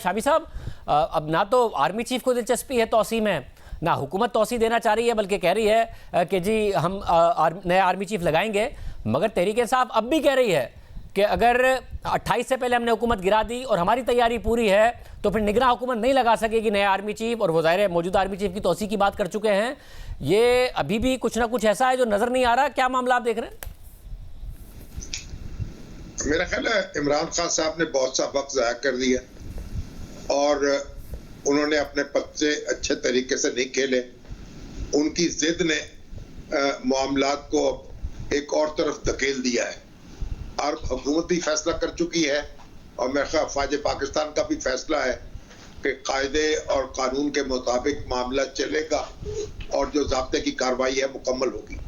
शामी साहब, अब ना तो आर्मी चीफ को दिलचस्पी है तौसी में, ना हुकूमत तौसी देना चाह रही है, बल्कि कह रही है कि जी हम नया आर्मी चीफ लगाएंगे। मगर तहरीक इंसाफ अब भी कह रही है कि अगर 28 से पहले हमने हुकूमत गिरा दी और हमारी तैयारी पूरी है तो फिर निगरान हुकूमत नहीं लगा सकेगी नया आर्मी चीफ, और वो ज़ाहिर मौजूदा आर्मी चीफ की तौसी की बात कर चुके हैं। ये अभी भी कुछ ना कुछ ऐसा है जो नज़र नहीं आ रहा। क्या मामला आप देख रहे हैं? मेरा ख्याल है इमरान खान साहब ने बहुत सा वक्त ज़ाया कर दिया और उन्होंने अपने पद से अच्छे तरीके से नहीं खेले। उनकी जिद ने मामलात को एक और तरफ धकेल दिया है और हुकूमत भी फैसला कर चुकी है और मेरे ख्याल फ़ौज पाकिस्तान का भी फैसला है कि कायदे और कानून के मुताबिक मामला चलेगा और जो ज़ाब्ते की कार्रवाई है मुकम्मल होगी।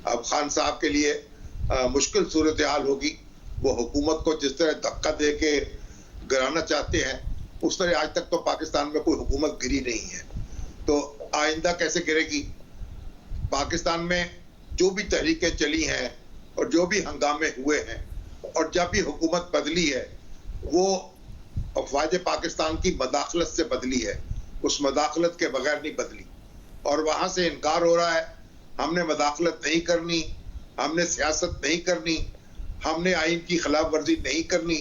अब खान साहब के लिए मुश्किल सूरत हाल होगी। वो हुकूमत को जिस तरह धक्का दे के गिराना चाहते हैं उस तरह आज तक तो पाकिस्तान में कोई हुकूमत गिरी नहीं है, तो आइंदा कैसे गिरेगी? पाकिस्तान में जो भी तहरीकें चली हैं और जो भी हंगामे हुए हैं और जब भी हुकूमत बदली है वो फ़ौज पाकिस्तान की मदाखलत से बदली है, उस मदाखलत के बगैर नहीं बदली। और वहाँ से इनकार हो रहा है, हमने मदाखलत नहीं करनी, हमने सियासत नहीं करनी, हमने आइन की खिलाफ वर्जी नहीं करनी,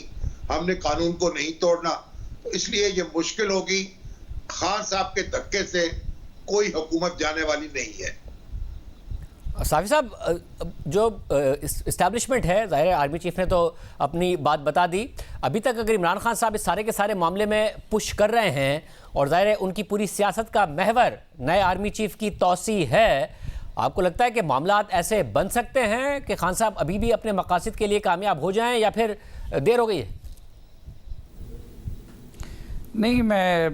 हमने कानून को नहीं तोड़ना। तो इसलिए ये मुश्किल होगी। खान साहब के धक्के से कोई हुकूमत जाने वाली नहीं है। साफी साहब, जो इस्टेब्लिशमेंट है, ज़ाहिर आर्मी चीफ ने तो अपनी बात बता दी। अभी तक अगर इमरान खान साहब इस सारे के सारे मामले में पुश कर रहे हैं और ज़ाहिर उनकी पूरी सियासत का महवर नए आर्मी चीफ की तौसी है, आपको लगता है कि मामलात ऐसे बन सकते हैं कि खान साहब अभी भी अपने मकासद के लिए कामयाब हो जाएं या फिर देर हो गई है? नहीं, मैं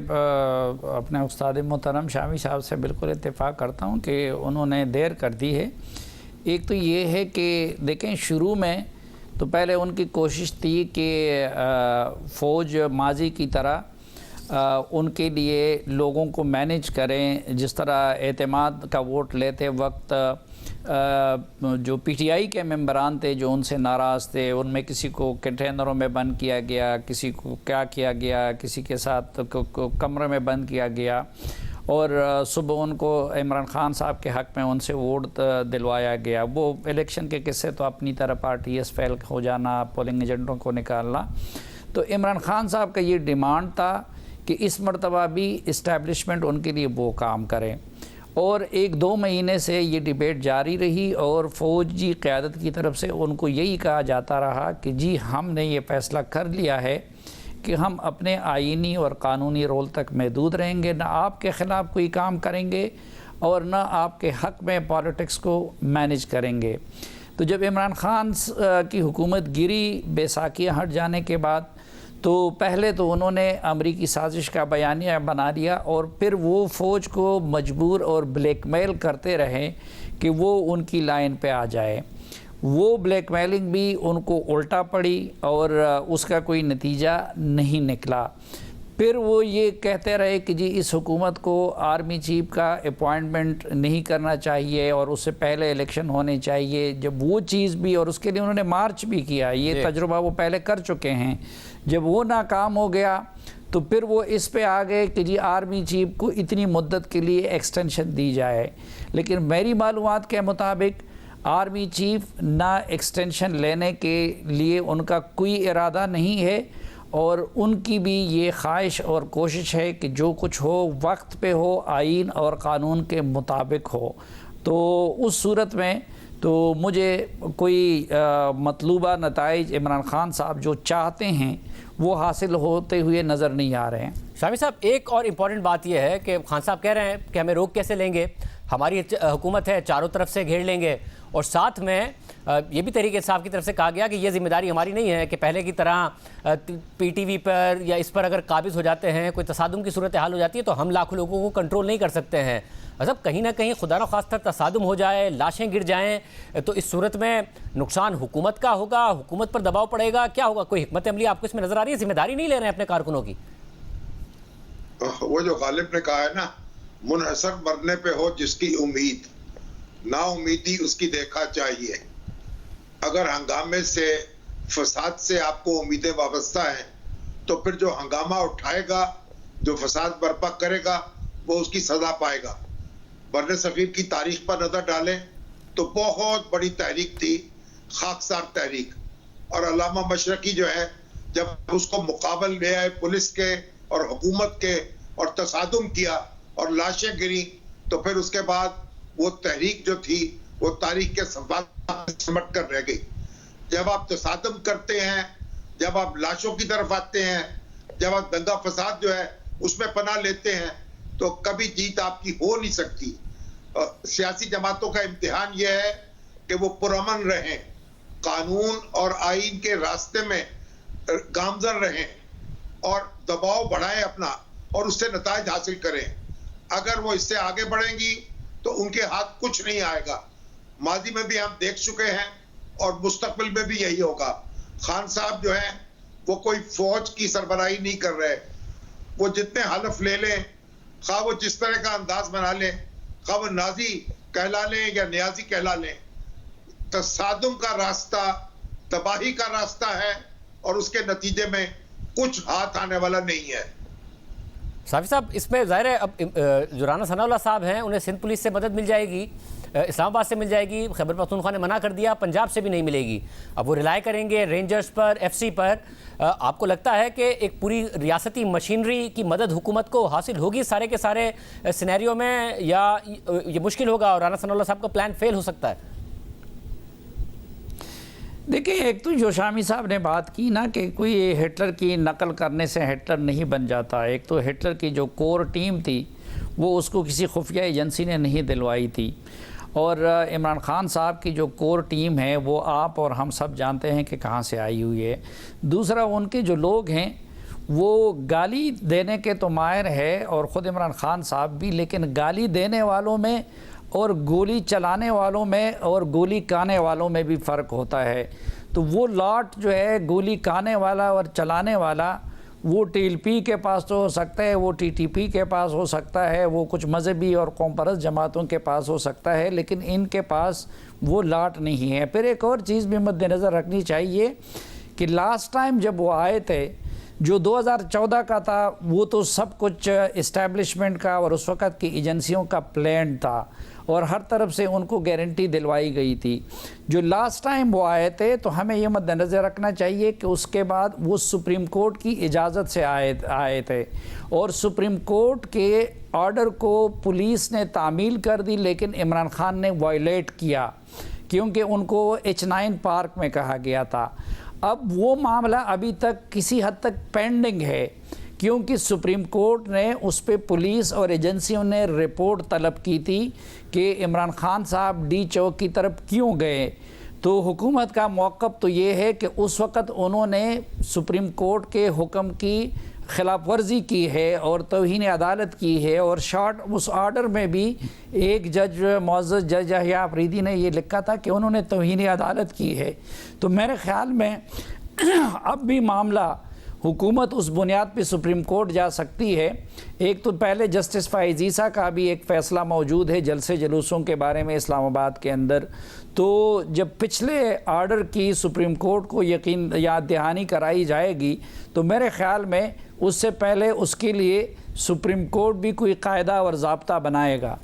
अपने उस्ताद मोहतरम शामी साहब से बिल्कुल इत्तेफाक करता हूँ कि उन्होंने देर कर दी है। एक तो ये है कि देखें, शुरू में तो पहले उनकी कोशिश थी कि फ़ौज माजी की तरह उनके लिए लोगों को मैनेज करें, जिस तरह एतमाद का वोट लेते वक्त जो पीटीआई के मेंबरान थे जो उनसे नाराज़ थे, उनमें किसी को कंटेनरों में बंद किया गया, किसी को क्या किया गया, किसी के साथ कमरे में बंद किया गया और सुबह उनको इमरान खान साहब के हक़ में उनसे वोट दिलवाया गया। वो इलेक्शन के किस्से तो अपनी तरफ पार्टीज फेल हो जाना, पोलिंग एजेंटों को निकालना। तो इमरान खान साहब का ये डिमांड था कि इस मरतबा भी इस्टेब्लिशमेंट उनके लिए वो काम करें और 1-2 महीने से ये डिबेट जारी रही और फ़ौजी क़यादत की तरफ से उनको यही कहा जाता रहा कि जी हमने ये फ़ैसला कर लिया है कि हम अपने आईनी और कानूनी रोल तक महदूद रहेंगे, ना आपके ख़िलाफ़ कोई काम करेंगे और ना आपके हक़ में पॉलिटिक्स को मैनेज करेंगे। तो जब इमरान खान की हुकूमत गिरी बेसाखियाँ हट जाने के बाद, तो पहले तो उन्होंने अमरीकी साजिश का बयानिया बना लिया और फिर वो फ़ौज को मजबूर और ब्लैकमेल करते रहे कि वो उनकी लाइन पे आ जाए। वो ब्लैकमेलिंग भी उनको उल्टा पड़ी और उसका कोई नतीजा नहीं निकला। फिर वो ये कहते रहे कि जी इस हुकूमत को आर्मी चीफ का अपॉइंटमेंट नहीं करना चाहिए और उससे पहले इलेक्शन होने चाहिए। जब वो चीज़ भी, और उसके लिए उन्होंने मार्च भी किया, ये तजुर्बा वो पहले कर चुके हैं। जब वो नाकाम हो गया तो फिर वो इस पे आ गए कि जी आर्मी चीफ को इतनी मुद्दत के लिए एक्सटेंशन दी जाए। लेकिन मेरी मालूमात के मुताबिक आर्मी चीफ ना एक्सटेंशन लेने के लिए उनका कोई इरादा नहीं है और उनकी भी ये ख्वाहिश और कोशिश है कि जो कुछ हो वक्त पे हो, आइन और क़ानून के मुताबिक हो। तो उस सूरत में तो मुझे कोई मतलूबा नताइज इमरान खान साहब जो चाहते हैं वो हासिल होते हुए नज़र नहीं आ रहे हैं। शामी साहब, एक और इम्पॉर्टेंट बात यह है कि खान साहब कह रहे हैं कि हमें रोक कैसे लेंगे, हमारी हुकूमत है, चारों तरफ से घेर लेंगे। और साथ में ये भी तहरीक इंसाफ की तरफ से कहा गया कि ये जिम्मेदारी हमारी नहीं है कि पहले की तरह पीटीवी पर या इस पर अगर काबिज हो जाते हैं, कोई तसादुम की सूरत हाल हो जाती है तो हम लाखों लोगों को कंट्रोल नहीं कर सकते हैं। मतलब कहीं ना कहीं खुदा न खास्ता तसादुम हो जाए, लाशें गिर जाएं, तो इस सूरत में नुकसान हुकूमत का होगा, हुकूमत पर दबाव पड़ेगा, क्या होगा? कोई हिकमत अमली आपको इसमें नजर आ रही है? जिम्मेदारी नहीं ले रहे हैं अपने कारकुनों की? वो जो गालिब ने कहा है ना, मुनहसर मरने पे हो जिसकी उम्मीद, ना उम्मीदी उसकी देखा चाहिए। अगर हंगामे से, फसाद से आपको उम्मीदें वाबस्ता हैं तो फिर जो हंगामा उठाएगा, जो फसाद बर्पा करेगा, वो उसकी सजा पाएगा। बर्ने सगीर की तारीख पर नजर डालें तो बहुत बड़ी तहरीक थी, खाकसार तहरीक, और अल्लामा मशरकी जो है जब उसको मुकाबल ले आए पुलिस के और हुकूमत के और तसादुम किया और लाशें गिरी, तो फिर उसके बाद वो तहरीक जो थी वो तारीख के सफात सिमट कर रह गई। जब आप तसादुम करते हैं, जब आप लाशों की तरफ आते हैं, जब आप दंगा फसाद जो है उसमें पनाह लेते हैं, तो कभी जीत आपकी हो नहीं सकती। सियासी जमातों का इम्तिहान यह है कि वो पुरअमन रहें, कानून और आईन के रास्ते में गामजन रहें और दबाव बढ़ाएं अपना और उससे नताइज हासिल करें। अगर वो इससे आगे बढ़ेंगी तो उनके हाथ कुछ नहीं आएगा। माजी में भी हम देख चुके हैं और मुस्तकबिल में भी यही होगा। खान साहब जो है वो कोई फौज की सरबराही नहीं कर रहे। वो जितने हलफ ले लें, खा वो जिस तरह का अंदाज बना लें, खा वो नाजी कहला लें या न्याजी कहला लें, तसादुम का रास्ता तबाही का रास्ता है और उसके नतीजे में कुछ हाथ आने वाला नहीं है। साफी साहब, इसमें जाहिर है अब जो राना सनाउल्लाह साहब हैं उन्हें सिंध पुलिस से मदद मिल जाएगी, इस्लामाबाद से मिल जाएगी, खैबर पख्तूनख्वा ने मना कर दिया, पंजाब से भी नहीं मिलेगी। अब वो रिलाई करेंगे रेंजर्स पर, एफसी पर। आपको लगता है कि एक पूरी रियासती मशीनरी की मदद हुकूमत को हासिल होगी सारे के सारे सिनेरियो में, या ये मुश्किल होगा और राना सनाउल्लाह साहब का प्लान फेल हो सकता है? देखिए, एक तो जो शामी साहब ने बात की ना कि कोई हिटलर की नकल करने से हिटलर नहीं बन जाता। एक तो हिटलर की जो कोर टीम थी वो उसको किसी खुफिया एजेंसी ने नहीं दिलवाई थी, और इमरान खान साहब की जो कोर टीम है वो आप और हम सब जानते हैं कि कहाँ से आई हुई है। दूसरा, उनके जो लोग हैं वो गाली देने के तो माहिर है, और ख़ुद इमरान खान साहब भी, लेकिन गाली देने वालों में और गोली चलाने वालों में और गोली काने वालों में भी फ़र्क होता है। तो वो लॉट जो है गोली काने वाला और चलाने वाला, वो टीएलपी के पास तो हो सकता है, वो टीटीपी के पास हो सकता है, वो कुछ मजहबी और कौम परस्त जमातों के पास हो सकता है, लेकिन इनके पास वो लॉट नहीं है। फिर एक और चीज़ भी मद्देनज़र रखनी चाहिए कि लास्ट टाइम जब वो आए थे, जो 2014 का था, वो तो सब कुछ इस्टेब्लिशमेंट का और उस वक़्त की एजेंसियों का प्लान था और हर तरफ से उनको गारंटी दिलवाई गई थी। जो लास्ट टाइम वो आए थे, तो हमें ये मद्देनज़र रखना चाहिए कि उसके बाद वो सुप्रीम कोर्ट की इजाज़त से आए थे, और सुप्रीम कोर्ट के ऑर्डर को पुलिस ने तामील कर दी, लेकिन इमरान खान ने वायलेट किया क्योंकि उनको H9 पार्क में कहा गया था। अब वो मामला अभी तक किसी हद तक पेंडिंग है, क्योंकि सुप्रीम कोर्ट ने उस पर पुलिस और एजेंसियों ने रिपोर्ट तलब की थी कि इमरान खान साहब डी चौक की तरफ क्यों गए। तो हुकूमत का मौक़िफ़ तो ये है कि उस वक़्त उन्होंने सुप्रीम कोर्ट के हुक्म की खिलाफ वर्जी की है और तौहीन अदालत की है, और शॉर्ट उस ऑर्डर में भी एक जज, मुअज़्ज़ज़ जज यहया अफरीदी ने ये लिखा था कि उन्होंने तौहीन अदालत की है। तो मेरे ख़्याल में अब भी मामला हुकूमत उस बुनियाद पे सुप्रीम कोर्ट जा सकती है। एक तो पहले जस्टिस फ़ाइज़ ईसा का भी एक फ़ैसला मौजूद है जलसे जुलूसों के बारे में इस्लामाबाद के अंदर। तो जब पिछले ऑर्डर की सुप्रीम कोर्ट को यकीन याद दहानी कराई जाएगी, तो मेरे ख़्याल में उससे पहले उसके लिए सुप्रीम कोर्ट भी कोई कायदा और ज़ाब्ता बनाएगा।